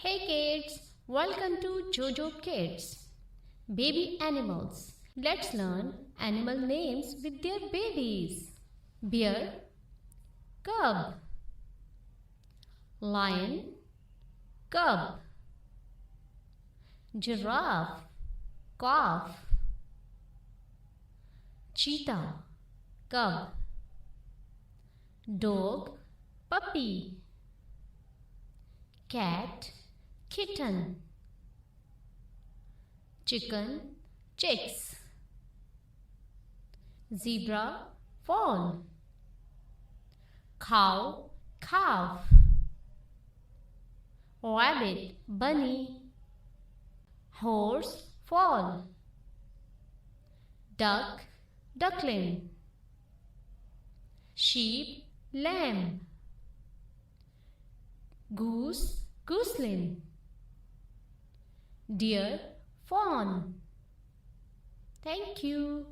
Hey kids, welcome to Jojo Kids. Baby animals. Let's learn animal names with their babies. Bear, cub. Lion, cub. Giraffe, calf. Cheetah, cub. Dog, puppy. Cat, kitten. Chicken, chicks. Zebra, fawn. Cow, calf. Rabbit, bunny. Horse, foal. Duck, duckling. Sheep, lamb. Goose, gooseling. Deer, fawn. Thank you.